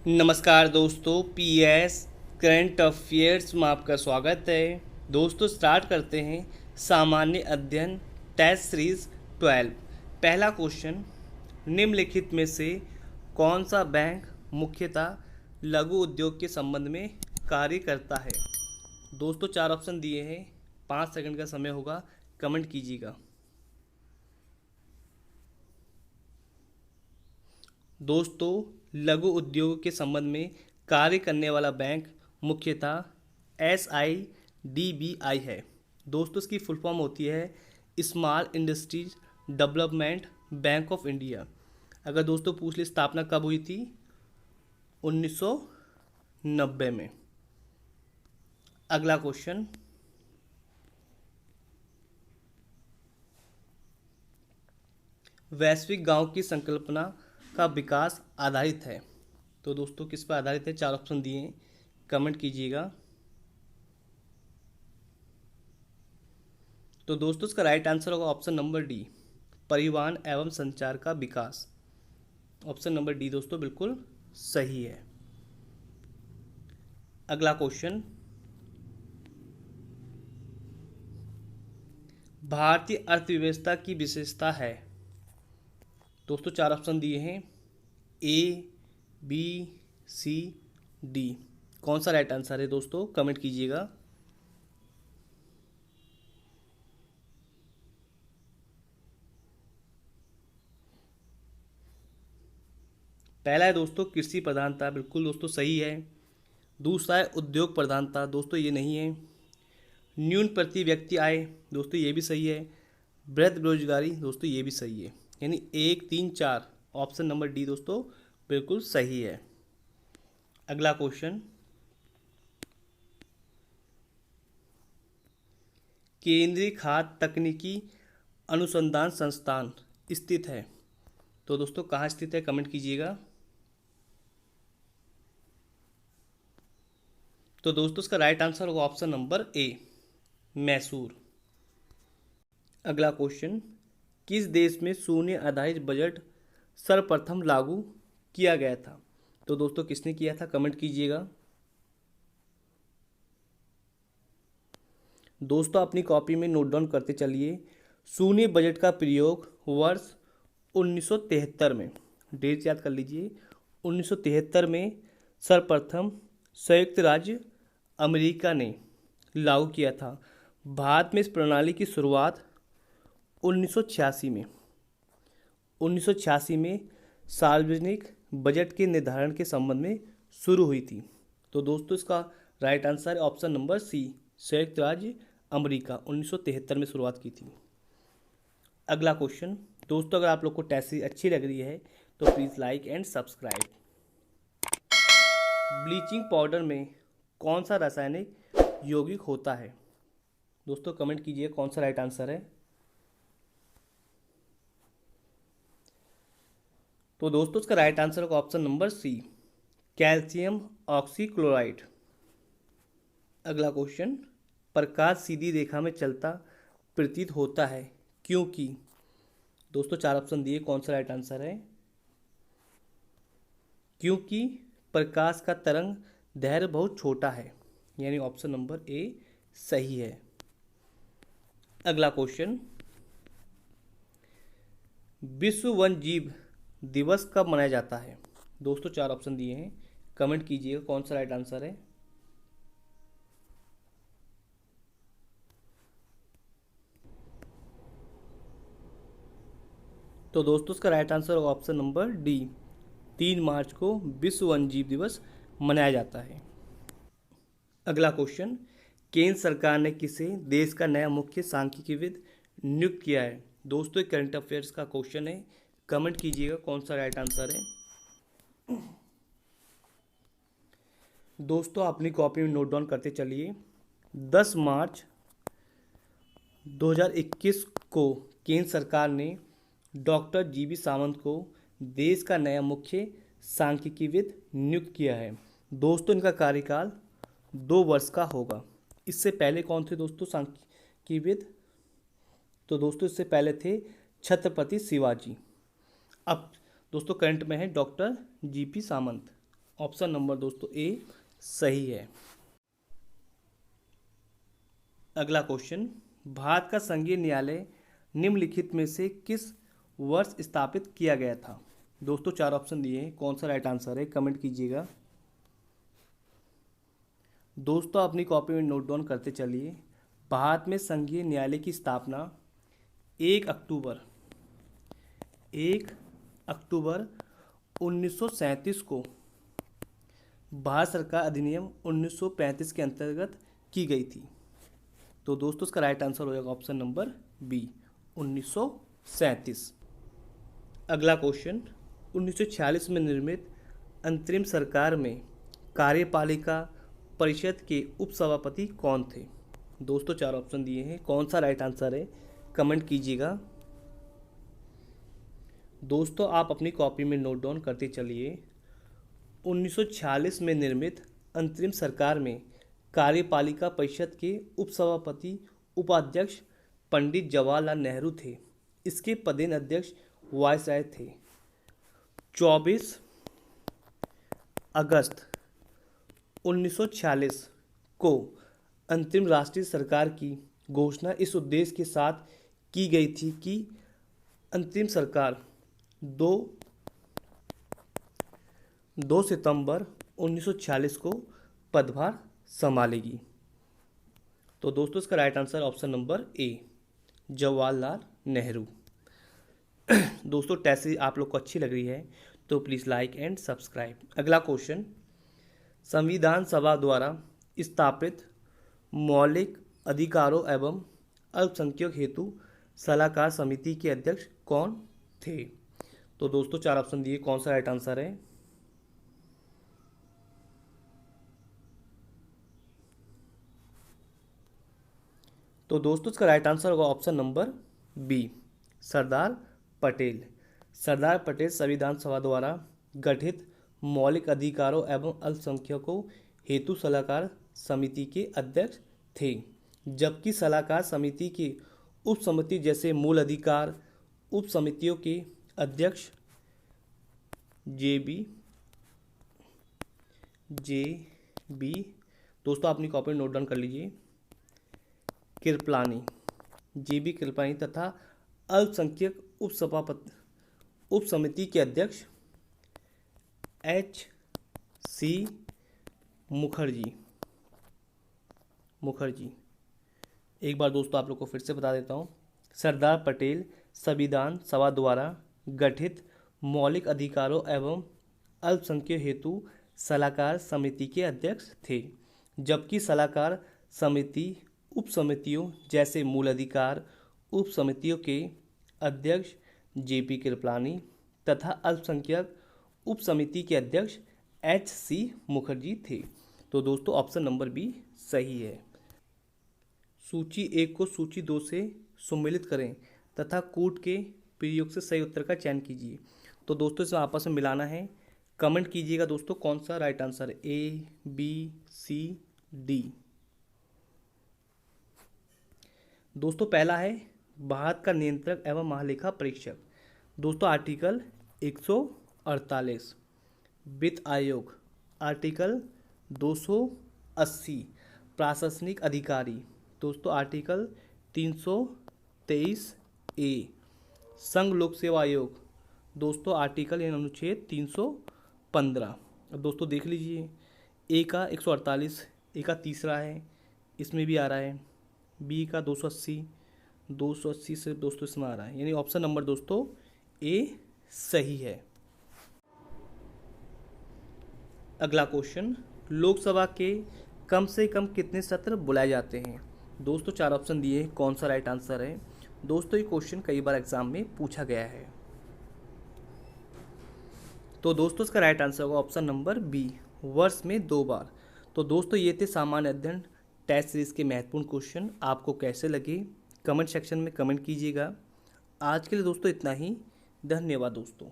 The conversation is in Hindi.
नमस्कार दोस्तों, पीएस करंट अफेयर्स में आपका स्वागत है। दोस्तों स्टार्ट करते हैं सामान्य अध्ययन टेस्ट सीरीज 12। पहला क्वेश्चन, निम्नलिखित में से कौन सा बैंक मुख्यतः लघु उद्योग के संबंध में कार्य करता है। दोस्तों चार ऑप्शन दिए हैं, 5 सेकंड का समय होगा, कमेंट कीजिएगा। दोस्तों लघु उद्योग के संबंध में कार्य करने वाला बैंक मुख्यतः SIDBI है। दोस्तों इसकी फुल फॉर्म होती है small industries development bank of India. अगर दोस्तों पूछ ले स्थापना कब हुई थी, 1990 में। अगला क्वेश्चन, वैश्विक गांव की संकल्पना का विकास आधारित है। तो दोस्तों किस पर आधारित है, चार ऑप्शन दिए हैं, कमेंट कीजिएगा। तो दोस्तों इसका राइट आंसर होगा ऑप्शन नंबर डी, परिवहन एवं संचार का विकास। ऑप्शन नंबर डी दोस्तों बिल्कुल सही है। अगला क्वेश्चन, भारतीय अर्थव्यवस्था की विशेषता है। दोस्तों चार ऑप्शन दिए हैं, A, B, C, D। कौन सा राइट आंसर है दोस्तों, कमेंट कीजिएगा। पहला है दोस्तों कृषि प्रधानता, बिल्कुल दोस्तों सही है। दूसरा है उद्योग प्रधानता, दोस्तों ये नहीं है। न्यून प्रति व्यक्ति आय, दोस्तों ये भी सही है। वृद्ध बेरोजगारी, दोस्तों ये भी सही है। यानी 1, 3, 4 ऑप्शन नंबर डी दोस्तों बिल्कुल सही है। अगला क्वेश्चन, केंद्रीय खाद्य तकनीकी अनुसंधान संस्थान स्थित है। तो दोस्तों कहाँ स्थित है, कमेंट कीजिएगा। तो दोस्तों इसका राइट आंसर होगा ऑप्शन नंबर ए, मैसूर। अगला क्वेश्चन, किस देश में शून्य आधारित बजट सर्वप्रथम लागू किया गया था। तो दोस्तों किसने किया था, कमेंट कीजिएगा। दोस्तों अपनी कॉपी में नोट डाउन करते चलिए। शून्य बजट का प्रयोग वर्ष 1973 में, डेट याद कर लीजिए, 1973 में सर्वप्रथम संयुक्त राज्य अमेरिका ने लागू किया था। भारत में इस प्रणाली की शुरुआत 1986 में सार्वजनिक बजट के निर्धारण के संबंध में शुरू हुई थी। तो दोस्तों इसका राइट आंसर है ऑप्शन नंबर सी, संयुक्त राज्य अमेरिका 1973 में शुरुआत की थी। अगला क्वेश्चन, दोस्तों अगर आप लोग को टेस्ट सीरीज अच्छी लग रही है तो please like and subscribe. Bleaching powder में कौन सा रासायनिक यौगिक होता है। दोस्तों कमेंट कीजिए कौन सा राइट आंसर है। तो दोस्तों इसका राइट आंसर होगा option number C, calcium oxychloride. अगला क्वेश्चन, प्रकाश सीधी रेखा में चलता प्रतीत होता है क्योंकि। दोस्तों चार ऑप्शन दिए, कौन सा राइट आंसर है। क्योंकि प्रकाश का तरंग दैर्घ्य बहुत छोटा है, यानी ऑप्शन नंबर ए सही है। अगला क्वेश्चन, विश्व वन्य जीव दिवस कब मनाया जाता है। दोस्तों चार ऑप्शन दिए हैं, कमेंट कीजिएगा कौन सा राइट आंसर है। तो दोस्तों इसका राइट आंसर होगा ऑप्शन नंबर डी, 3 मार्च को विश्व वन्यजीव दिवस मनाया जाता है। अगला क्वेश्चन, केंद्र सरकार ने किसे देश का नया मुख्य सांख्यिकीविद नियुक्त किया है। दोस्तों करंट अफेयर्स का क्वेश्चन है, कमेंट कीजिएगा कौन सा राइट आंसर है। दोस्तों अपनी कॉपी में नोट डाउन करते चलिए। 10 मार्च 2021 को केंद्र सरकार ने डॉक्टर जीवी सावंत को देश का नया मुख्य सांख्यिकीविद नियुक्त किया है। दोस्तों इनका कार्यकाल 2 वर्ष का होगा। इससे पहले कौन थे दोस्तों सांख्यिकीविद। तो दोस्तों इससे पहले थे छत्रपति शिवाजी। अब दोस्तों करंट में है डॉक्टर जीपी सामंत। ऑप्शन नंबर दोस्तों ए सही है। अगला क्वेश्चन, भारत का संघीय न्यायालय निम्नलिखित में से किस वर्ष स्थापित किया गया था? दोस्तों 4 ऑप्शन दिए हैं, कौन सा राइट आंसर है कमेंट कीजिएगा। दोस्तों अपनी कॉपी में नोट डाउन करते चलिए। भारत में संघीय न्यायालय की स्थापना 1 अक्टूबर 1937 को भारत सरकार अधिनियम 1935 के अंतर्गत की गई थी। तो दोस्तों इसका राइट आंसर हो जाएगा ऑप्शन नंबर बी 1937। अगला क्वेश्चन, 1946 में निर्मित अंतरिम सरकार में कार्यपालिका परिषद के उपसभापति कौन थे? दोस्तों 4 ऑप्शन दिए हैं, कौन सा राइट आंसर है कमेंट कीजिएगा। दोस्तों आप अपनी कॉपी में नोट डाउन करते चलिए। 1946 में निर्मित अंतरिम सरकार में कार्यपालिका परिषद के उपसभापति उपाध्यक्ष पंडित जवाहरलाल नेहरू थे। इसके पदेन अध्यक्ष वायसराय थे। 24 अगस्त 1946 को अंतरिम राष्ट्रीय सरकार की घोषणा इस उद्देश्य के साथ की गई थी कि अंतरिम सरकार 2 सितंबर 1946 को पदभार संभालेगी। तो दोस्तों इसका right answer option number A Jawaharlal Nehru. दोस्तों टेस्ट सीरीज आप लोग को अच्छी लग रही है तो प्लीज़ लाइक एंड सब्सक्राइब। अगला क्वेश्चन, संविधान सभा द्वारा स्थापित मौलिक अधिकारों एवं अल्पसंख्यक हेतु सलाहकार समिति के अध्यक्ष कौन थे? तो दोस्तों 4 ऑप्शन दिए, कौन सा राइट आंसर है? तो दोस्तों इसका राइट आंसर होगा option number B Sardar Patel. Sardar Patel संविधान सभा द्वारा गठित मौलिक अधिकारों एवं अल्पसंख्यकों हेतु सलाहकार समिति के अध्यक्ष थे, जबकि सलाहकार समिति की उपसमिति जैसे मूल अधिकार उप समितियों के अध्यक्ष जे बी दोस्तों अपनी कॉपी नोट डाउन कर लीजिए, कृपलानी, जे.बी. कृपलानी तथा अल्पसंख्यक उप समिति के अध्यक्ष H.C. मुखर्जी। एक बार दोस्तों आप लोग को फिर से बता देता हूँ। सरदार पटेल संविधान सभा द्वारा गठित मौलिक अधिकारों एवं अल्पसंख्यक हेतु सलाहकार समिति के अध्यक्ष थे, जबकि सलाहकार समिति उप समितियों जैसे मूल अधिकार उप समितियों के अध्यक्ष जे.पी. कृपलानी तथा अल्पसंख्यक उप समिति के अध्यक्ष H.C. मुखर्जी थे। तो दोस्तों ऑप्शन नंबर बी सही है। सूची 1 को सूची 2 से सम्मिलित करें तथा कूट के प्रयोग से सही उत्तर का चयन कीजिए। तो दोस्तों इसे आपस में मिलाना है, कमेंट कीजिएगा दोस्तों कौन सा राइट आंसर है, A, B, C, D। दोस्तों पहला है भारत का नियंत्रक एवं महालेखा परीक्षक। दोस्तों आर्टिकल 148, वित्त आयोग आर्टिकल 280, प्रशासनिक अधिकारी दोस्तों आर्टिकल 323A, संघ लोक सेवा आयोग दोस्तों आर्टिकल अनुच्छेद 315। अब दोस्तों देख लीजिए, ए का 148, ए का तीसरा है, इसमें भी आ रहा है, बी का 280 से दोस्तों इसमें आ रहा है, यानी ऑप्शन नंबर दोस्तों ए सही है। अगला क्वेश्चन, लोकसभा के कम से कम कितने सत्र बुलाए जाते हैं? दोस्तों 4 ऑप्शन दिए हैं, कौन सा राइट आंसर है? दोस्तों ये क्वेश्चन कई बार एग्जाम में पूछा गया है। तो दोस्तों इसका राइट आंसर होगा ऑप्शन नंबर बी वर्ष में 2 बार। तो दोस्तों ये थे सामान्य अध्ययन टेस्ट सीरीज के महत्वपूर्ण क्वेश्चन। आपको कैसे लगे कमेंट सेक्शन में कमेंट कीजिएगा। आज के लिए दोस्तों इतना ही, धन्यवाद दोस्तों।